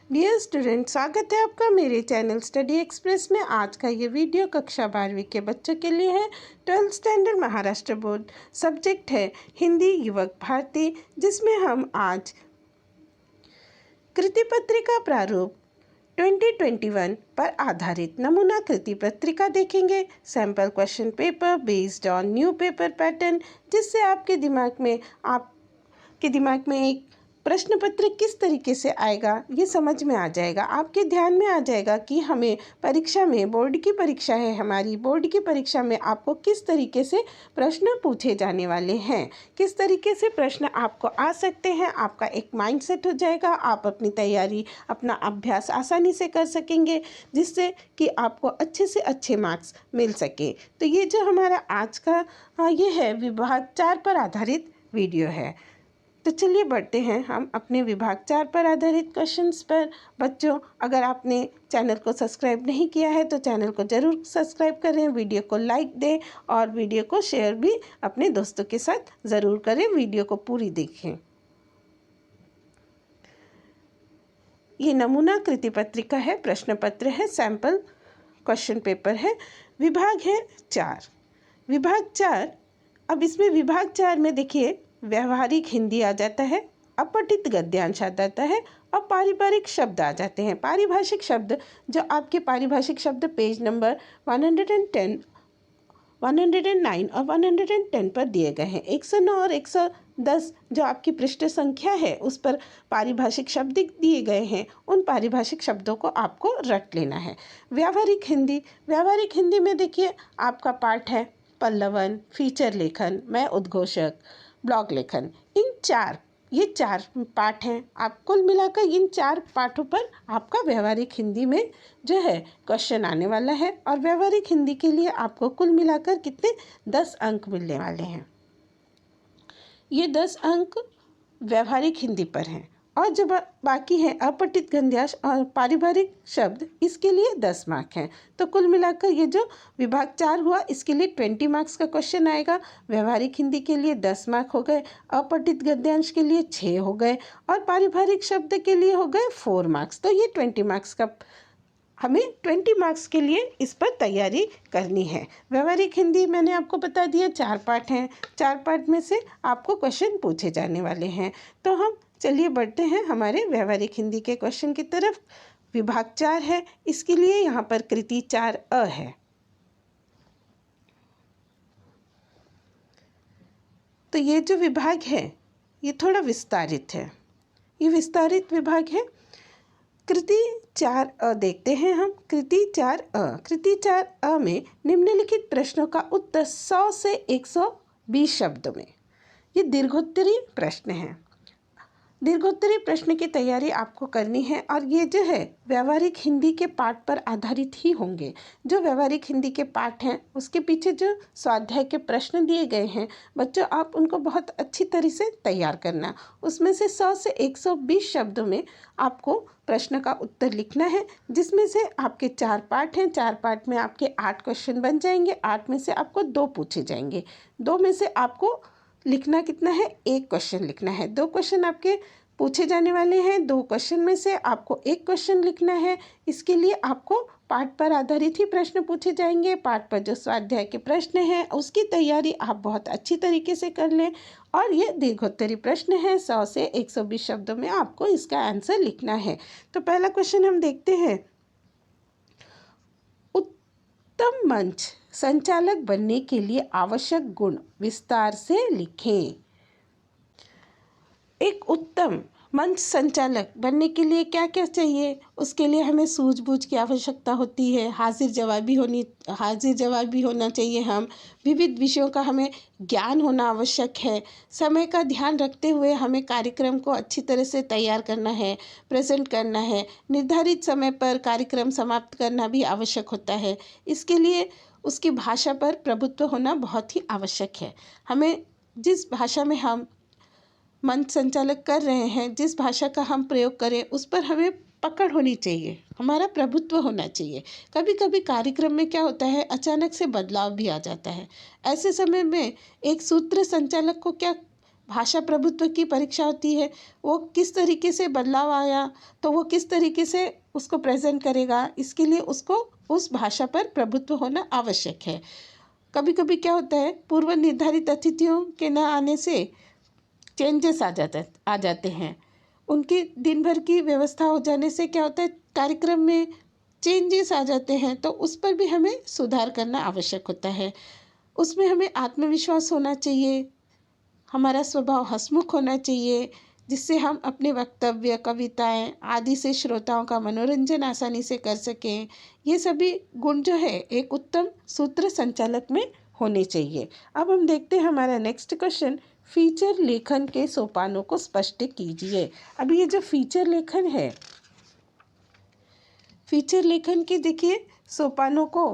Dear student, स्वागत है आपका मेरे चैनल स्टडी एक्सप्रेस में। आज का ये वीडियो कक्षा 12वीं के बच्चों के लिए है। 12th standard Maharashtra board, subject है हिंदी युवक भारती, जिसमें हम आज कृति पत्रिका प्रारूप 2021 पर आधारित नमूना कृति पत्रिका देखेंगे। Sample question paper based on new paper pattern, जिससे आपके दिमाग में एक प्रश्न पत्र किस तरीके से आएगा ये समझ में आ जाएगा। आपके ध्यान में आ जाएगा कि हमें परीक्षा में, बोर्ड की परीक्षा है हमारी, बोर्ड की परीक्षा में आपको किस तरीके से प्रश्न पूछे जाने वाले हैं, किस तरीके से प्रश्न आपको आ सकते हैं। आपका एक माइंडसेट हो जाएगा, आप अपनी तैयारी, अपना अभ्यास आसानी से कर सकेंगे, जिससे कि आपको अच्छे से अच्छे मार्क्स मिल सके। तो ये जो हमारा आज का ये है विभाग 4 पर आधारित वीडियो है। तो चलिए बढ़ते हैं हम अपने विभाग 4 पर आधारित क्वेश्चंस पर। बच्चों, अगर आपने चैनल को सब्सक्राइब नहीं किया है तो चैनल को ज़रूर सब्सक्राइब करें, वीडियो को लाइक दें और वीडियो को शेयर भी अपने दोस्तों के साथ ज़रूर करें। वीडियो को पूरी देखें। ये नमूना कृति पत्रिका है, प्रश्न पत्र है, सैम्पल क्वेश्चन पेपर है। विभाग है 4। विभाग 4, अब इसमें विभाग 4 में देखिए व्यावहारिक हिंदी आ जाता है, अपठित गद्यांश आ जाता है और पारिभाषिक शब्द आ जाते हैं। पारिभाषिक शब्द जो आपके पारिभाषिक शब्द पेज नंबर 110, 109 और 110 पर दिए गए हैं। 109 और 110 जो आपकी पृष्ठ संख्या है उस पर पारिभाषिक शब्द दिए गए हैं। उन पारिभाषिक शब्दों को आपको रट लेना है। व्यावहारिक हिंदी, व्यावहारिक हिंदी में देखिए आपका पाठ है पल्लवन, फीचर लेखन, मैं उद्घोषक, ब्लॉग लेखन। ये चार पाठ हैं। आप कुल मिलाकर इन 4 पाठों पर आपका व्यावहारिक हिंदी में जो है क्वेश्चन आने वाला है और व्यावहारिक हिंदी के लिए आपको कुल मिलाकर कितने 10 अंक मिलने वाले हैं। ये 10 अंक व्यावहारिक हिंदी पर हैं और जो बाकी हैं अपठित गद्यांश और पारिभाषिक शब्द, इसके लिए 10 मार्क हैं। तो कुल मिलाकर ये जो विभाग 4 हुआ इसके लिए 20 मार्क्स का क्वेश्चन आएगा। व्यावहारिक हिंदी के लिए 10 मार्क हो गए, अपठित गद्यांश के लिए 6 हो गए और पारिभाषिक शब्द के लिए हो गए 4 मार्क्स। तो ये 20 मार्क्स का हमें 20 मार्क्स के लिए इस पर तैयारी करनी है। व्यावहारिक हिंदी मैंने आपको बता दिया 4 पार्ट हैं। 4 पार्ट में से आपको क्वेश्चन पूछे जाने वाले हैं। तो हम चलिए बढ़ते हैं हमारे व्यावहारिक हिंदी के क्वेश्चन की तरफ। विभाग 4 है, इसके लिए यहाँ पर कृति 4A है। तो ये जो विभाग है ये थोड़ा विस्तारित है, ये विस्तारित विभाग है। कृति 4A देखते हैं हम। कृति 4A, कृति 4A में निम्नलिखित प्रश्नों का उत्तर 100 से 120 शब्दों में। ये दीर्घोत्तरीय प्रश्न हैं। दीर्घोत्तरीय प्रश्न की तैयारी आपको करनी है और ये जो है व्यावहारिक हिंदी के पाठ पर आधारित ही होंगे। जो व्यावहारिक हिंदी के पाठ हैं उसके पीछे जो स्वाध्याय के प्रश्न दिए गए हैं बच्चों, आप उनको बहुत अच्छी तरह से तैयार करना। उसमें से 100 से 120 शब्दों में आपको प्रश्न का उत्तर लिखना है, जिसमें से आपके 4 पार्ट हैं। 4 पार्ट में आपके 8 क्वेश्चन बन जाएंगे। 8 में से आपको 2 पूछे जाएंगे। 2 में से आपको लिखना कितना है? 1 क्वेश्चन लिखना है। 2 क्वेश्चन आपके पूछे जाने वाले हैं। 2 क्वेश्चन में से आपको 1 क्वेश्चन लिखना है। इसके लिए आपको पाठ पर आधारित ही प्रश्न पूछे जाएंगे। पाठ पर जो स्वाध्याय के प्रश्न हैं उसकी तैयारी आप बहुत अच्छी तरीके से कर लें और ये दीर्घोत्तरीय प्रश्न है। 100 से 120 शब्दों में आपको इसका आंसर लिखना है। तो पहला क्वेश्चन हम देखते हैं। उत्तम मंच संचालक बनने के लिए आवश्यक गुण विस्तार से लिखें। एक उत्तम मंच संचालक बनने के लिए क्या क्या चाहिए? उसके लिए हमें सूझबूझ की आवश्यकता होती है, हाजिर जवाबी होना चाहिए। हम विविध विषयों का हमें ज्ञान होना आवश्यक है। समय का ध्यान रखते हुए हमें कार्यक्रम को अच्छी तरह से तैयार करना है, प्रेजेंट करना है। निर्धारित समय पर कार्यक्रम समाप्त करना भी आवश्यक होता है। इसके लिए उसकी भाषा पर प्रभुत्व होना बहुत ही आवश्यक है। हमें जिस भाषा में हम मंच संचालक कर रहे हैं, जिस भाषा का हम प्रयोग करें उस पर हमें पकड़ होनी चाहिए, हमारा प्रभुत्व होना चाहिए। कभी कभी कार्यक्रम में क्या होता है, अचानक से बदलाव भी आ जाता है। ऐसे समय में एक सूत्र संचालक को क्या भाषा प्रभुत्व की परीक्षा होती है, वो किस तरीके से बदलाव आया तो वो किस तरीके से उसको प्रेजेंट करेगा, इसके लिए उसको उस भाषा पर प्रभुत्व होना आवश्यक है। कभी कभी क्या होता है, पूर्व निर्धारित अतिथियों के न आने से चेंजेस आ जाते हैं। उनकी दिन भर की व्यवस्था हो जाने से क्या होता है, कार्यक्रम में चेंजेस आ जाते हैं, तो उस पर भी हमें सुधार करना आवश्यक होता है। उसमें हमें आत्मविश्वास होना चाहिए, हमारा स्वभाव हंसमुख होना चाहिए, जिससे हम अपने वक्तव्य, कविताएं आदि से श्रोताओं का मनोरंजन आसानी से कर सकें। ये सभी गुण जो है एक उत्तम सूत्र संचालक में होने चाहिए। अब हम देखते हैं हमारा नेक्स्ट क्वेश्चन, फीचर लेखन के सोपानों को स्पष्ट कीजिए। अभी ये जो फीचर लेखन है, फीचर लेखन के देखिए सोपानों को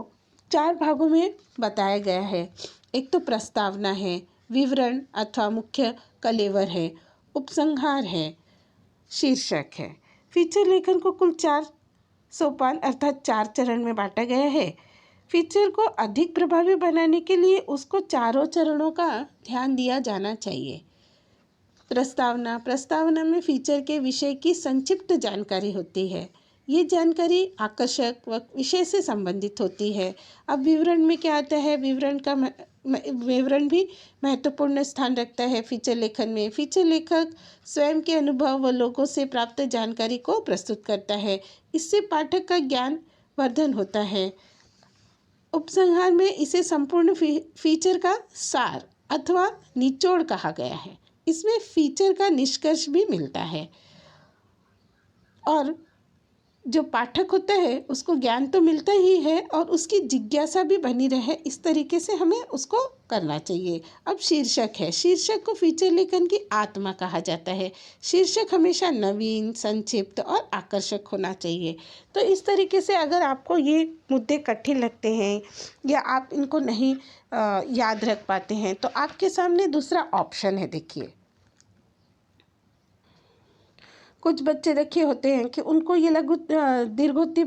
4 भागों में बताया गया है। एक तो प्रस्तावना है, विवरण अथवा मुख्य कलेवर है, उपसंहार है, शीर्षक है। फीचर लेखन को कुल 4 सोपान अर्थात 4 चरण में बांटा गया है। फीचर को अधिक प्रभावी बनाने के लिए उसको चारों चरणों का ध्यान दिया जाना चाहिए। प्रस्तावना में फीचर के विषय की संक्षिप्त जानकारी होती है। ये जानकारी आकर्षक व विषय से संबंधित होती है। अब विवरण में क्या आता है, विवरण भी महत्वपूर्ण स्थान रखता है फीचर लेखन में। फीचर लेखक स्वयं के अनुभव व लोगों से प्राप्त जानकारी को प्रस्तुत करता है, इससे पाठक का ज्ञान वर्धन होता है। उपसंहार में इसे संपूर्ण फीचर का सार अथवा निचोड़ कहा गया है। इसमें फीचर का निष्कर्ष भी मिलता है और जो पाठक होता है उसको ज्ञान तो मिलता ही है और उसकी जिज्ञासा भी बनी रहे, इस तरीके से हमें उसको करना चाहिए। अब शीर्षक है, शीर्षक को फीचर लेखन की आत्मा कहा जाता है। शीर्षक हमेशा नवीन, संक्षिप्त और आकर्षक होना चाहिए। तो इस तरीके से अगर आपको ये मुद्दे कठिन लगते हैं या आप इनको नहीं याद रख पाते हैं तो आपके सामने दूसरा ऑप्शन है। देखिए कुछ बच्चे देखे होते हैं कि उनको ये दीर्घोत्तरी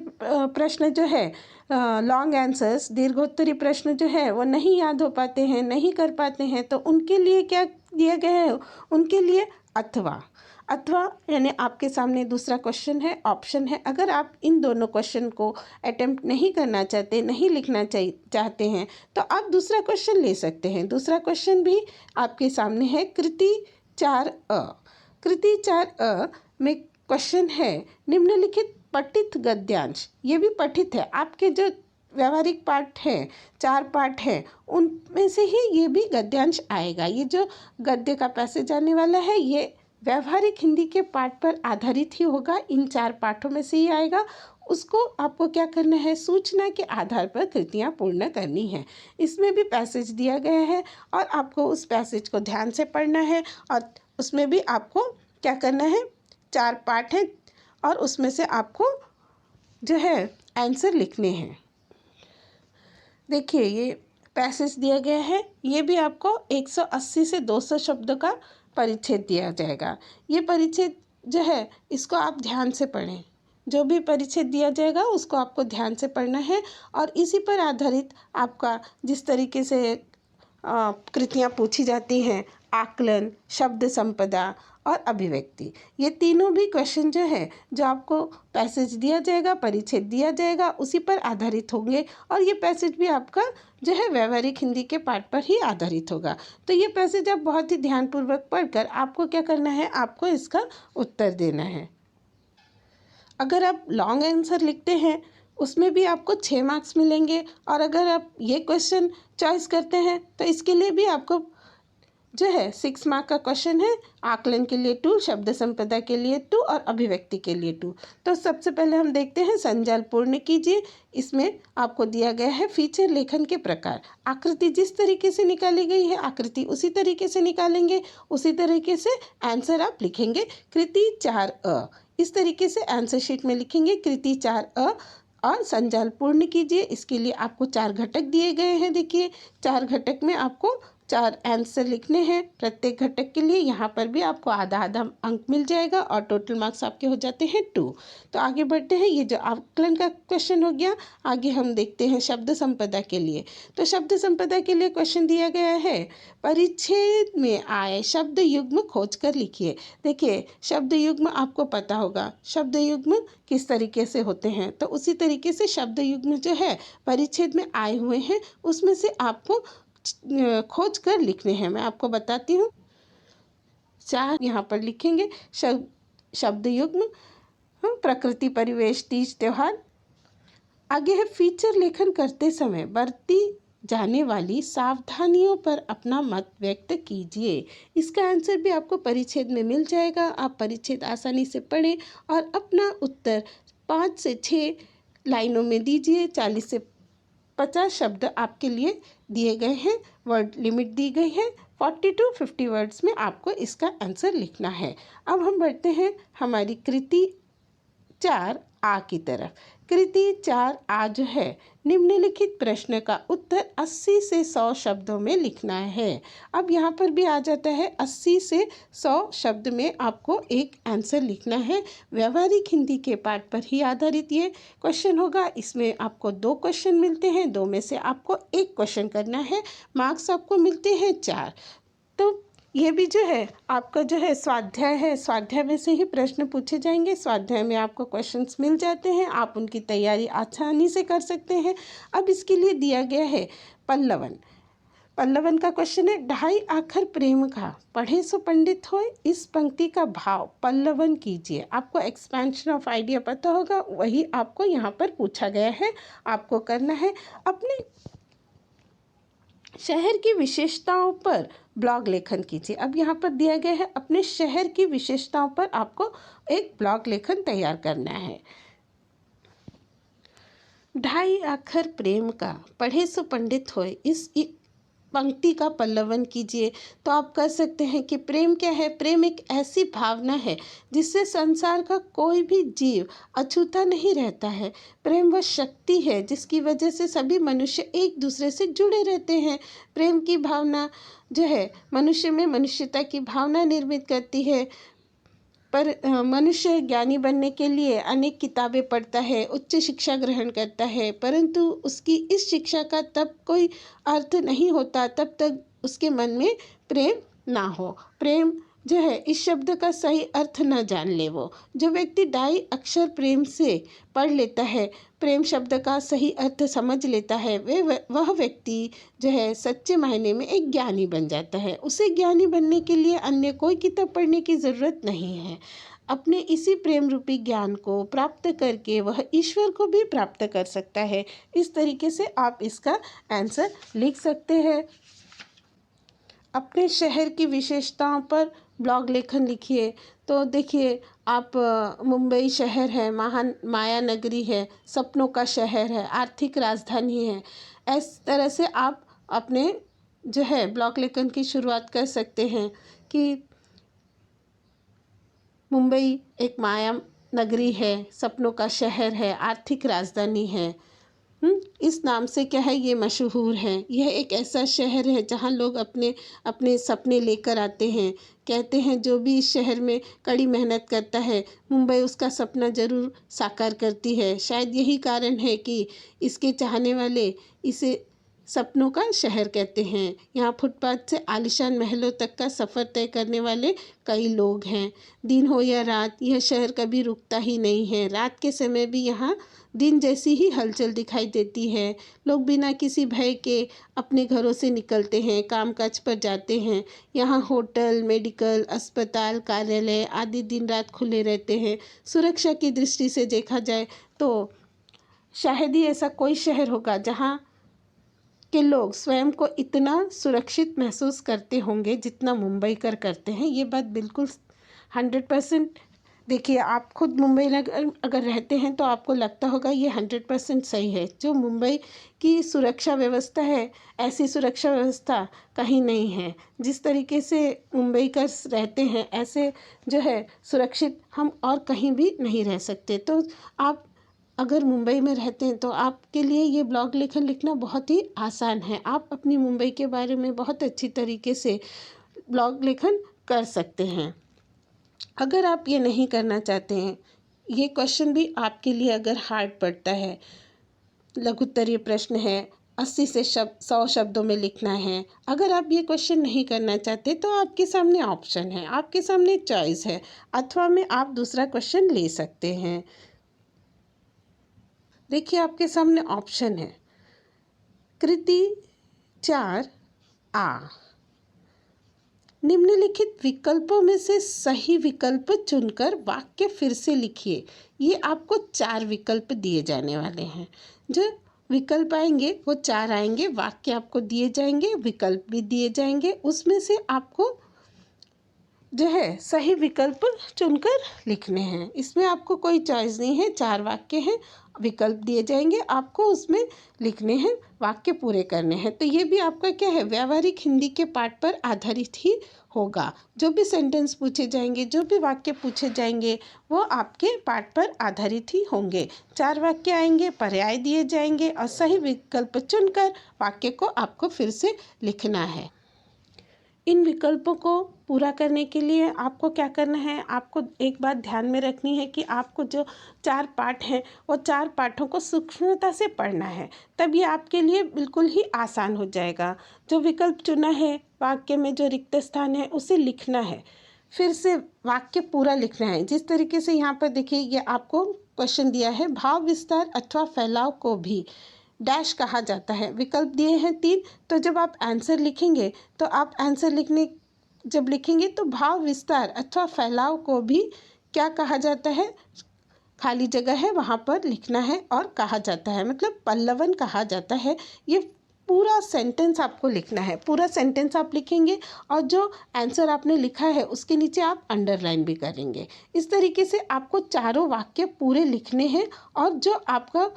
प्रश्न जो है, लॉन्ग आंसर्स, दीर्घोत्तरी प्रश्न जो है वो नहीं याद हो पाते हैं, नहीं कर पाते हैं, तो उनके लिए क्या दिया गया है, उनके लिए अथवा यानी आपके सामने दूसरा क्वेश्चन है, ऑप्शन है। अगर आप इन दोनों क्वेश्चन को अटेम्प्ट नहीं करना चाहते, नहीं लिखना चाहते हैं तो आप दूसरा क्वेश्चन ले सकते हैं। दूसरा क्वेश्चन भी आपके सामने है, कृति 4 कृति 4 में क्वेश्चन है, निम्नलिखित पठित गद्यांश, ये भी पठित है, आपके जो व्यवहारिक पाठ है, 4 पाठ है, उनमें से ही ये भी गद्यांश आएगा। ये जो गद्य का पैसेज आने वाला है ये व्यवहारिक हिंदी के पाठ पर आधारित ही होगा, इन 4 पाठों में से ही आएगा। उसको आपको क्या करना है, सूचना के आधार पर कृतियाँ पूर्ण करनी है। इसमें भी पैसेज दिया गया है और आपको उस पैसेज को ध्यान से पढ़ना है और उसमें भी आपको क्या करना है, 4 पाठ हैं और उसमें से आपको जो है आंसर लिखने हैं। देखिए ये पैसेज दिया गया है, ये भी आपको 180 से 200 शब्दों का परिच्छेद दिया जाएगा। ये परिच्छेद जो है इसको आप ध्यान से पढ़ें, जो भी परिच्छेद दिया जाएगा उसको आपको ध्यान से पढ़ना है और इसी पर आधारित आपका जिस तरीके से कृतियाँ पूछी जाती हैं, आकलन, शब्द संपदा और अभिव्यक्ति, ये तीनों भी क्वेश्चन जो है जो आपको पैसेज दिया जाएगा, परिच्छेद दिया जाएगा, उसी पर आधारित होंगे और ये पैसेज भी आपका जो है व्यवहारिक हिंदी के पाठ पर ही आधारित होगा। तो ये पैसेज आप बहुत ही ध्यानपूर्वक पढ़कर आपको क्या करना है, आपको इसका उत्तर देना है। अगर आप लॉन्ग आंसर लिखते हैं उसमें भी आपको 6 मार्क्स मिलेंगे और अगर आप ये क्वेश्चन चॉइस करते हैं तो इसके लिए भी आपको जो है 6 मार्क का क्वेश्चन है। आकलन के लिए 2, शब्द संपदा के लिए 2 और अभिव्यक्ति के लिए 2। तो सबसे पहले हम देखते हैं संजाल पूर्ण कीजिए। इसमें आपको दिया गया है फीचर लेखन के प्रकार। आकृति जिस तरीके से निकाली गई है आकृति उसी तरीके से निकालेंगे, उसी तरीके से आंसर आप लिखेंगे। कृति 4 इस तरीके से आंसर शीट में लिखेंगे, कृति 4 और संजाल पूर्ण कीजिए। इसके लिए आपको 4 घटक दिए गए हैं। देखिए 4 घटक में आपको 4 आंसर लिखने हैं प्रत्येक घटक के लिए। यहाँ पर भी आपको आधा आधा अंक मिल जाएगा और टोटल मार्क्स आपके हो जाते हैं 2। तो आगे बढ़ते हैं। ये जो आकलन का क्वेश्चन हो गया। आगे हम देखते हैं शब्द संपदा के लिए। तो शब्द संपदा के लिए क्वेश्चन दिया गया है, परिच्छेद में आए शब्द युग्म खोज कर लिखिए। देखिए, शब्द युग्म आपको पता होगा शब्द युग्म किस तरीके से होते हैं। तो उसी तरीके से शब्द युग्म जो है परिच्छेद में आए हुए हैं, उसमें से आपको खोज कर लिखने हैं। मैं आपको बताती हूँ। 4 यहाँ पर लिखेंगे शब्द युग्म, प्रकृति, परिवेश, तीज, त्योहार। आगे है फीचर लेखन करते समय बरती जाने वाली सावधानियों पर अपना मत व्यक्त कीजिए। इसका आंसर भी आपको परिच्छेद में मिल जाएगा। आप परिच्छेद आसानी से पढ़ें और अपना उत्तर 5 से 6 लाइनों में दीजिए। 40 से 50 शब्द आपके लिए दिए गए हैं। वर्ड लिमिट दी गई है। 40 to 50 वर्ड्स में आपको इसका आंसर लिखना है। अब हम बढ़ते हैं हमारी कृति 4 आ की तरफ। कृति 4 आ जो है, निम्नलिखित प्रश्न का उत्तर 80 से 100 शब्दों में लिखना है। अब यहाँ पर भी आ जाता है 80 से 100 शब्द में आपको एक आंसर लिखना है। व्यवहारिक हिंदी के पाठ पर ही आधारित ये क्वेश्चन होगा। इसमें आपको 2 क्वेश्चन मिलते हैं, 2 में से आपको 1 क्वेश्चन करना है। मार्क्स आपको मिलते हैं 4। तो ये भी जो है आपका जो है स्वाध्याय है। स्वाध्याय में से ही प्रश्न पूछे जाएंगे। स्वाध्याय में आपको क्वेश्चंस मिल जाते हैं, आप उनकी तैयारी आसानी से कर सकते हैं। अब इसके लिए दिया गया है पल्लवन। पल्लवन का क्वेश्चन है, ढाई आखर प्रेम का पढ़े सो पंडित होए, इस पंक्ति का भाव पल्लवन कीजिए। आपको एक्सपेंशन ऑफ आइडिया पता होगा, वही आपको यहाँ पर पूछा गया है। आपको करना है अपने शहर की विशेषताओं पर ब्लॉग लेखन कीजिए। अब यहाँ पर दिया गया है अपने शहर की विशेषताओं पर आपको एक ब्लॉग लेखन तैयार करना है। ढाई आखर प्रेम का पढ़े सो पंडित होए, इस पंक्ति का पल्लवन कीजिए। तो आप कह सकते हैं कि प्रेम क्या है। प्रेम एक ऐसी भावना है जिससे संसार का कोई भी जीव अछूता नहीं रहता है। प्रेम वह शक्ति है जिसकी वजह से सभी मनुष्य एक दूसरे से जुड़े रहते हैं। प्रेम की भावना जो है मनुष्य में मनुष्यता की भावना निर्मित करती है। पर मनुष्य ज्ञानी बनने के लिए अनेक किताबें पढ़ता है, उच्च शिक्षा ग्रहण करता है, परंतु उसकी इस शिक्षा का तब कोई अर्थ नहीं होता तब तक उसके मन में प्रेम ना हो। प्रेम जो है इस शब्द का सही अर्थ न जान ले। वो जो व्यक्ति ढाई अक्षर प्रेम से पढ़ लेता है, प्रेम शब्द का सही अर्थ समझ लेता है, वह व्यक्ति जो है सच्चे मायने में एक ज्ञानी बन जाता है। उसे ज्ञानी बनने के लिए अन्य कोई किताब पढ़ने की ज़रूरत नहीं है। अपने इसी प्रेम रूपी ज्ञान को प्राप्त करके वह ईश्वर को भी प्राप्त कर सकता है। इस तरीके से आप इसका आंसर लिख सकते हैं। अपने शहर की विशेषताओं पर ब्लॉग लेखन लिखिए। तो देखिए, आप मुंबई शहर है, महान माया नगरी है, सपनों का शहर है, आर्थिक राजधानी है। इस तरह से आप अपने जो है ब्लॉग लेखन की शुरुआत कर सकते हैं कि मुंबई एक माया नगरी है, सपनों का शहर है, आर्थिक राजधानी है। इस नाम से क्या है ये मशहूर है। यह एक ऐसा शहर है जहाँ लोग अपने अपने सपने लेकर आते हैं। कहते हैं जो भी इस शहर में कड़ी मेहनत करता है, मुंबई उसका सपना ज़रूर साकार करती है। शायद यही कारण है कि इसके चाहने वाले इसे सपनों का शहर कहते हैं। यहाँ फुटपाथ से आलीशान महलों तक का सफ़र तय करने वाले कई लोग हैं। दिन हो या रात, यह शहर कभी रुकता ही नहीं है। रात के समय भी यहाँ दिन जैसी ही हलचल दिखाई देती है। लोग बिना किसी भय के अपने घरों से निकलते हैं, कामकाज पर जाते हैं। यहाँ होटल, मेडिकल, अस्पताल, कार्यालय आदि दिन रात खुले रहते हैं। सुरक्षा की दृष्टि से देखा जाए तो शायद ही ऐसा कोई शहर होगा जहाँ के लोग स्वयं को इतना सुरक्षित महसूस करते होंगे जितना मुंबई करते हैं। ये बात बिल्कुल 100%। देखिए, आप खुद मुंबई अगर रहते हैं तो आपको लगता होगा ये 100% सही है। जो मुंबई की सुरक्षा व्यवस्था है, ऐसी सुरक्षा व्यवस्था कहीं नहीं है। जिस तरीके से मुंबई का रहते हैं, ऐसे जो है सुरक्षित हम और कहीं भी नहीं रह सकते। तो आप अगर मुंबई में रहते हैं तो आपके लिए ये ब्लॉग लेखन लिखना बहुत ही आसान है। आप अपनी मुंबई के बारे में बहुत अच्छी तरीके से ब्लॉग लेखन कर सकते हैं। अगर आप ये नहीं करना चाहते हैं, ये क्वेश्चन भी आपके लिए अगर हार्ड पड़ता है, लघुत्तरीय प्रश्न है, 80 से 100 शब्दों में लिखना है, अगर आप ये क्वेश्चन नहीं करना चाहते तो आपके सामने ऑप्शन है, आपके सामने चॉइस है, अथवा में आप दूसरा क्वेश्चन ले सकते हैं। देखिए आपके सामने ऑप्शन है। कृति 4 आ। निम्नलिखित विकल्पों में से सही विकल्प चुनकर वाक्य फिर से लिखिए। ये आपको 4 विकल्प दिए जाने वाले हैं। जो विकल्प आएंगे वो 4 आएंगे, वाक्य आपको दिए जाएंगे, विकल्प भी दिए जाएंगे। उसमें से आपको जो है सही विकल्प चुनकर लिखने हैं। इसमें आपको कोई चॉइस नहीं है। 4 वाक्य हैं, विकल्प दिए जाएंगे, आपको उसमें लिखने हैं, वाक्य पूरे करने हैं। तो ये भी आपका क्या है, व्यावहारिक हिंदी के पाठ पर आधारित ही होगा। जो भी सेंटेंस पूछे जाएंगे, जो भी वाक्य पूछे जाएंगे, वो आपके पाठ पर आधारित ही होंगे। 4 वाक्य आएंगे, पर्याय दिए जाएंगे और सही विकल्प चुनकर वाक्य को आपको फिर से लिखना है। इन विकल्पों को पूरा करने के लिए आपको क्या करना है, आपको एक बात ध्यान में रखनी है कि आपको जो 4 पाठ हैं वो 4 पाठों को सूक्ष्मता से पढ़ना है, तब ये आपके लिए बिल्कुल ही आसान हो जाएगा। जो विकल्प चुना है, वाक्य में जो रिक्त स्थान है उसे लिखना है, फिर से वाक्य पूरा लिखना है। जिस तरीके से यहाँ पर देखिए, ये आपको क्वेश्चन दिया है, भाव विस्तार अथवा फैलाव को भी डैश कहा जाता है। विकल्प दिए हैं 3। तो जब आप आंसर लिखेंगे तो आप आंसर लिखेंगे तो भाव विस्तार अथवा फैलाव को भी क्या कहा जाता है, खाली जगह है वहाँ पर लिखना है और कहा जाता है, मतलब पल्लवन कहा जाता है। ये पूरा सेंटेंस आपको लिखना है। पूरा सेंटेंस आप लिखेंगे और जो आंसर आपने लिखा है उसके नीचे आप अंडरलाइन भी करेंगे। इस तरीके से आपको चारों वाक्य पूरे लिखने हैं और जो आपका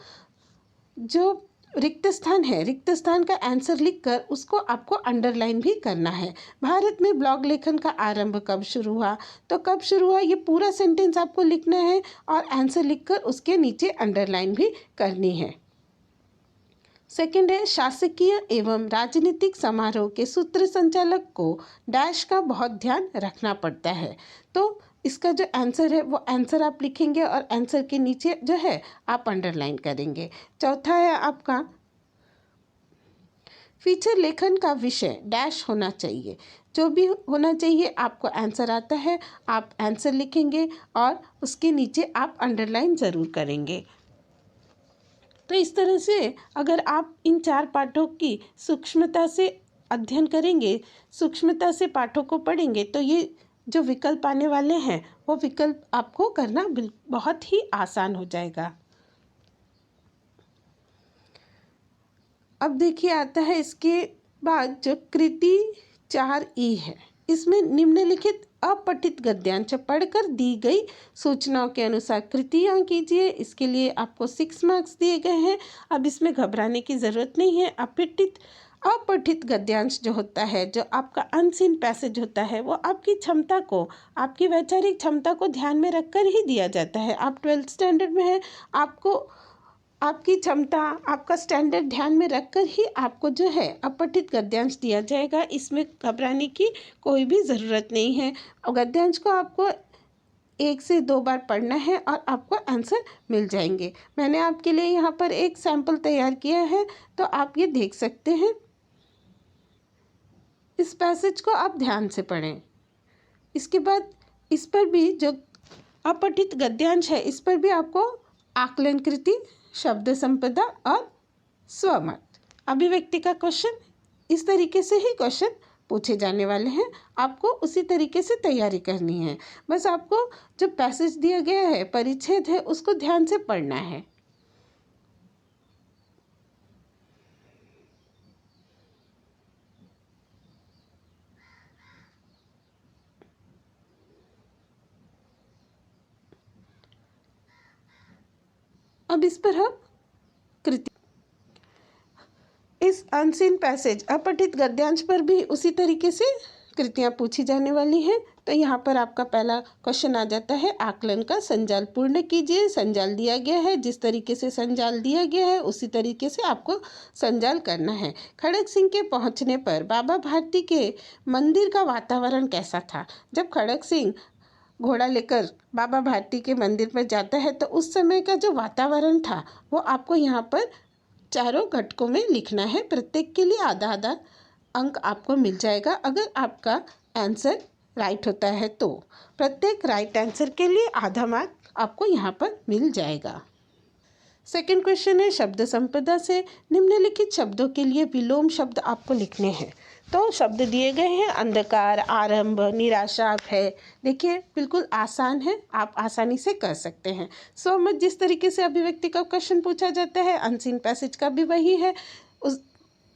जो रिक्त स्थान है, रिक्त स्थान का आंसर लिखकर उसको आपको अंडरलाइन भी करना है। भारत में ब्लॉग लेखन का आरंभ कब शुरू हुआ, तो कब शुरू हुआ ये पूरा सेंटेंस आपको लिखना है और आंसर लिखकर उसके नीचे अंडरलाइन भी करनी है। सेकंड है, शासकीय एवं राजनीतिक समारोह के सूत्र संचालक को डैश का बहुत ध्यान रखना पड़ता है। तो इसका जो आंसर है वो आंसर आप लिखेंगे और आंसर के नीचे जो है आप अंडरलाइन करेंगे। चौथा है आपका, फीचर लेखन का विषय डैश होना चाहिए। जो भी होना चाहिए, आपको आंसर आता है, आप आंसर लिखेंगे और उसके नीचे आप अंडरलाइन ज़रूर करेंगे। तो इस तरह से अगर आप इन 4 पाठों की सूक्ष्मता से अध्ययन करेंगे, सूक्ष्मता से पाठों को पढ़ेंगे, तो ये जो विकल्प आने वाले हैं वो विकल्प आपको करना बहुत ही आसान हो जाएगा। अब देखिए आता है इसके बाद जो कृति 4 ई है, इसमें निम्नलिखित अपठित गद्यांश पढ़कर दी गई सूचनाओं के अनुसार कृतियाँ कीजिए। इसके लिए आपको 6 मार्क्स दिए गए हैं। अब इसमें घबराने की ज़रूरत नहीं है। अपठित गद्यांश जो होता है, जो आपका अनसीन पैसेज होता है, वो आपकी क्षमता को, आपकी वैचारिक क्षमता को ध्यान में रखकर ही दिया जाता है। आप 12th स्टैंडर्ड में हैं, आपको आपकी क्षमता, आपका स्टैंडर्ड ध्यान में रखकर ही आपको जो है अपठित गद्यांश दिया जाएगा। इसमें घबराने की कोई भी ज़रूरत नहीं है। गद्यांश को आपको 1 से 2 बार पढ़ना है और आपको आंसर मिल जाएंगे। मैंने आपके लिए यहाँ पर एक सैम्पल तैयार किया है, तो आप ये देख सकते हैं। इस पैसेज को आप ध्यान से पढ़ें। इसके बाद इस पर भी जो अपठित गद्यांश है, इस पर भी आपको आकलन कृति, शब्द संपदा और स्वमत, अभिव्यक्ति का क्वेश्चन, इस तरीके से ही क्वेश्चन पूछे जाने वाले हैं। आपको उसी तरीके से तैयारी करनी है। बस आपको जो पैसेज दिया गया है, परिच्छेद है, उसको ध्यान से पढ़ना है। अब इस पर हम कृति, इस अनसीन पैसेज अपठित गद्यांश पर भी उसी तरीके से कृतियाँ पूछी जाने वाली हैं। तो यहाँ पर आपका पहला क्वेश्चन आ जाता है, आकलन का संजाल पूर्ण कीजिए। संजाल दिया गया है, जिस तरीके से संजाल दिया गया है उसी तरीके से आपको संजाल करना है। खड़ग सिंह के पहुँचने पर बाबा भारती के मंदिर का वातावरण कैसा था? जब खड़ग सिंह घोड़ा लेकर बाबा भारती के मंदिर पर जाता है तो उस समय का जो वातावरण था वो आपको यहाँ पर चारों घटकों में लिखना है। प्रत्येक के लिए आधा आधा अंक आपको मिल जाएगा अगर आपका आंसर राइट होता है तो। प्रत्येक राइट आंसर के लिए आधा मार्क आपको यहाँ पर मिल जाएगा। सेकंड क्वेश्चन है, शब्द संपदा से निम्नलिखित शब्दों के लिए विलोम शब्द आपको लिखने हैं। तो शब्द दिए गए हैं, अंधकार, आरंभ, निराशा, भय। देखिए बिल्कुल आसान है, आप आसानी से कर सकते हैं। सो मच जिस तरीके से अभिव्यक्ति का क्वेश्चन पूछा जाता है, अनसीन पैसेज का भी वही है।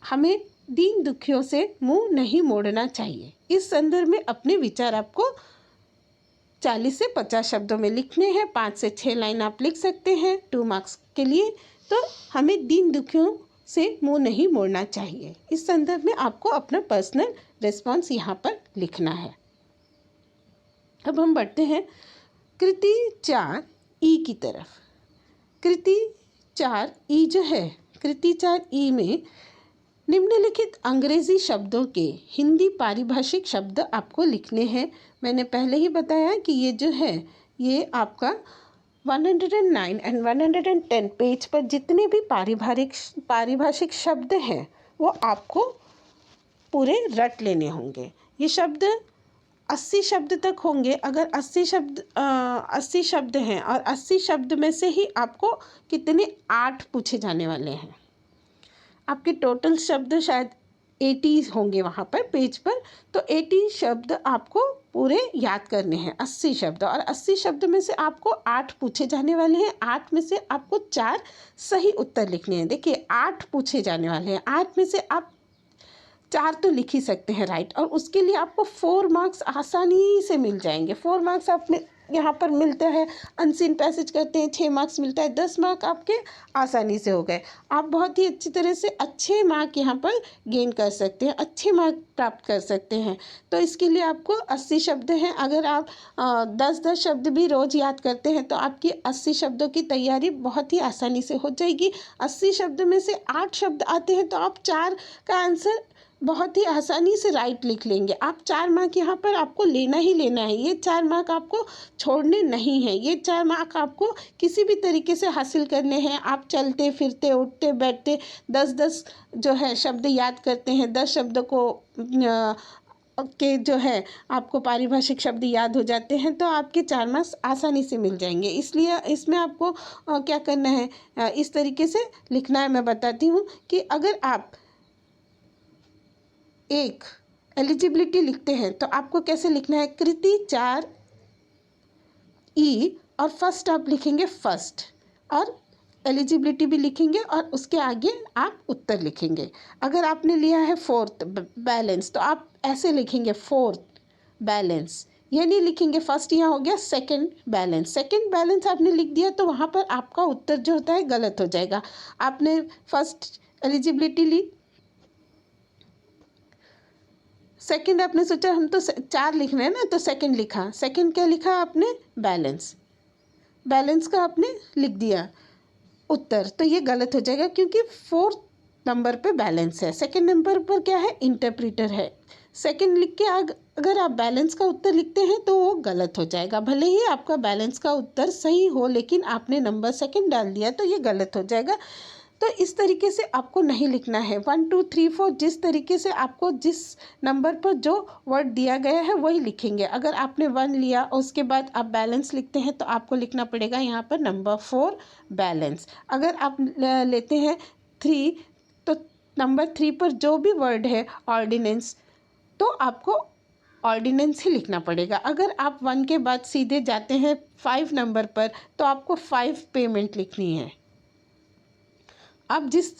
हमें दीन दुखियों से मुंह नहीं मोड़ना चाहिए। इस संदर्भ में अपने विचार आपको 40 से 50 शब्दों में लिखने हैं। 5 से 6 लाइन आप लिख सकते हैं 2 मार्क्स के लिए। तो हमें दीन दुखियों से मुंह नहीं मोड़ना चाहिए। इस संदर्भ में आपको अपना पर्सनल रिस्पॉन्स यहाँ पर लिखना है। अब हम बढ़ते हैं कृति 4 ई की तरफ। कृति 4 ई जो है, कृति 4 ई में निम्नलिखित अंग्रेजी शब्दों के हिंदी पारिभाषिक शब्द आपको लिखने हैं। मैंने पहले ही बताया कि ये जो है ये आपका 109 एंड 110 पेज पर जितने भी पारिभाषिक शब्द हैं वो आपको पूरे रट लेने होंगे। ये शब्द 80 शब्द तक होंगे। अगर 80 शब्द हैं और 80 शब्द में से ही आपको कितने 8 पूछे जाने वाले हैं। आपके टोटल शब्द शायद 80 होंगे वहाँ पर पेज पर। तो 80 शब्द आपको पूरे याद करने हैं, 80 शब्द। और 80 शब्द में से आपको 8 पूछे जाने वाले हैं। 8 में से आपको 4 सही उत्तर लिखने हैं। देखिए 8 पूछे जाने वाले हैं, 8 में से आप 4 तो लिख ही सकते हैं राइट। और उसके लिए आपको 4 मार्क्स आसानी से मिल जाएंगे। 4 मार्क्स आपने यहाँ पर मिलता है, अनसीन पैसेज करते हैं 6 मार्क्स मिलता है, 10 मार्क आपके आसानी से हो गए। आप बहुत ही अच्छी तरह से अच्छे मार्क यहाँ पर गेन कर सकते हैं, अच्छे मार्क प्राप्त कर सकते हैं। तो इसके लिए आपको 80 शब्द हैं। अगर आप 10-10 शब्द भी रोज़ याद करते हैं तो आपकी 80 शब्दों की तैयारी बहुत ही आसानी से हो जाएगी। 80 शब्द में से 8 शब्द आते हैं तो आप 4 का आंसर बहुत ही आसानी से राइट लिख लेंगे। आप 4 मार्क यहाँ पर आपको लेना ही लेना है। ये 4 मार्क आपको छोड़ने नहीं हैं। ये 4 मार्क आपको किसी भी तरीके से हासिल करने हैं। आप चलते फिरते उठते बैठते 10-10 जो है शब्द याद करते हैं, 10 शब्दों को के जो है आपको पारिभाषिक शब्द याद हो जाते हैं तो आपके 4 मार्क्स आसानी से मिल जाएंगे। इसलिए इसमें आपको क्या करना है, इस तरीके से लिखना है। मैं बताती हूँ कि अगर आप एक एलिजिबिलिटी लिखते हैं तो आपको कैसे लिखना है, कृति 4 ई और फर्स्ट आप लिखेंगे फर्स्ट और एलिजिबिलिटी भी लिखेंगे और उसके आगे आप उत्तर लिखेंगे। अगर आपने लिया है 4th बैलेंस तो आप ऐसे लिखेंगे 4th बैलेंस, ये नहीं लिखेंगे फर्स्ट। यहाँ हो गया 2nd बैलेंस। 2nd बैलेंस आपने लिख दिया तो वहाँ पर आपका उत्तर जो होता है गलत हो जाएगा। आपने फर्स्ट एलिजिबिलिटी ली, 2nd आपने सोचा हम तो 4 लिख रहे हैं ना तो 2nd लिखा। 2nd क्या लिखा आपने, बैलेंस। बैलेंस का आपने लिख दिया उत्तर, तो ये गलत हो जाएगा क्योंकि 4th नंबर पे बैलेंस है, 2nd नंबर पर क्या है, इंटरप्रीटर है। 2nd लिख के अगर आप बैलेंस का उत्तर लिखते हैं तो वो गलत हो जाएगा। भले ही आपका बैलेंस का उत्तर सही हो लेकिन आपने नंबर 2nd डाल दिया तो ये गलत हो जाएगा। तो इस तरीके से आपको नहीं लिखना है। 1 2 3 4 जिस तरीके से आपको जिस नंबर पर जो वर्ड दिया गया है वही लिखेंगे। अगर आपने 1 लिया और उसके बाद आप बैलेंस लिखते हैं तो आपको लिखना पड़ेगा यहाँ पर नंबर 4 बैलेंस। अगर आप लेते हैं 3 तो नंबर 3 पर जो भी वर्ड है ऑर्डिनेंस तो आपको ऑर्डिनेंस ही लिखना पड़ेगा। अगर आप 1 के बाद सीधे जाते हैं 5 नंबर पर तो आपको 5 पेमेंट लिखनी है। आप जिस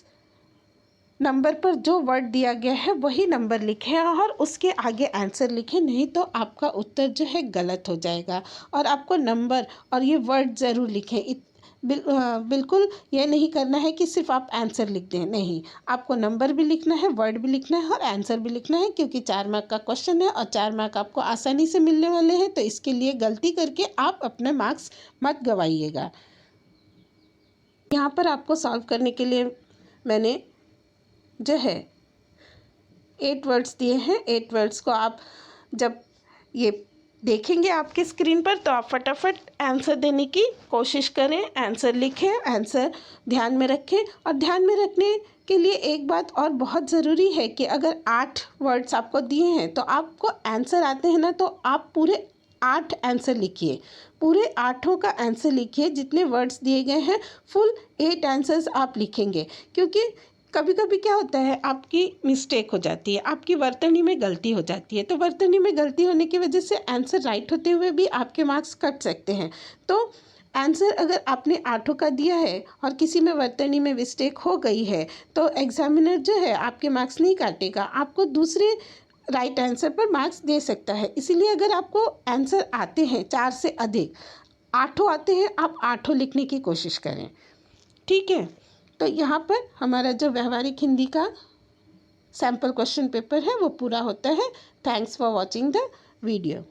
नंबर पर जो वर्ड दिया गया है वही नंबर लिखें और उसके आगे आंसर लिखें, नहीं तो आपका उत्तर जो है गलत हो जाएगा। और आपको नंबर और ये वर्ड ज़रूर लिखें। बिल्कुल ये नहीं करना है कि सिर्फ आप आंसर लिख दें, नहीं, आपको नंबर भी लिखना है, वर्ड भी लिखना है और आंसर भी लिखना है, क्योंकि 4 मार्क का क्वेश्चन है और 4 मार्क आपको आसानी से मिलने वाले हैं। तो इसके लिए गलती करके आप अपने मार्क्स मत गवाइएगा। यहाँ पर आपको सॉल्व करने के लिए मैंने जो है 8 वर्ड्स दिए हैं। 8 वर्ड्स को आप जब ये देखेंगे आपके स्क्रीन पर तो आप फटाफट आंसर देने की कोशिश करें, आंसर लिखें, आंसर ध्यान में रखें। और ध्यान में रखने के लिए एक बात और बहुत ज़रूरी है कि अगर 8 वर्ड्स आपको दिए हैं तो आपको आंसर आते हैं ना, तो आप पूरे 8 आंसर लिखिए, पूरे 8 का आंसर लिखिए। जितने वर्ड्स दिए गए हैं फुल 8 आंसर्स आप लिखेंगे, क्योंकि कभी कभी क्या होता है आपकी मिस्टेक हो जाती है, आपकी वर्तनी में गलती हो जाती है। तो वर्तनी में गलती होने की वजह से आंसर राइट होते हुए भी आपके मार्क्स कट सकते हैं। तो आंसर अगर आपने 8 का दिया है और किसी में वर्तनी में मिस्टेक हो गई है तो एग्जामिनर जो है आपके मार्क्स नहीं काटेगा, आपको दूसरे राइट आंसर पर मार्क्स दे सकता है। इसीलिए अगर आपको आंसर आते हैं 4 से अधिक, 8 आते हैं, आप 8 लिखने की कोशिश करें, ठीक है। तो यहाँ पर हमारा जो व्यवहारिक हिंदी का सैम्पल क्वेश्चन पेपर है वो पूरा होता है। Thanks for watching the video.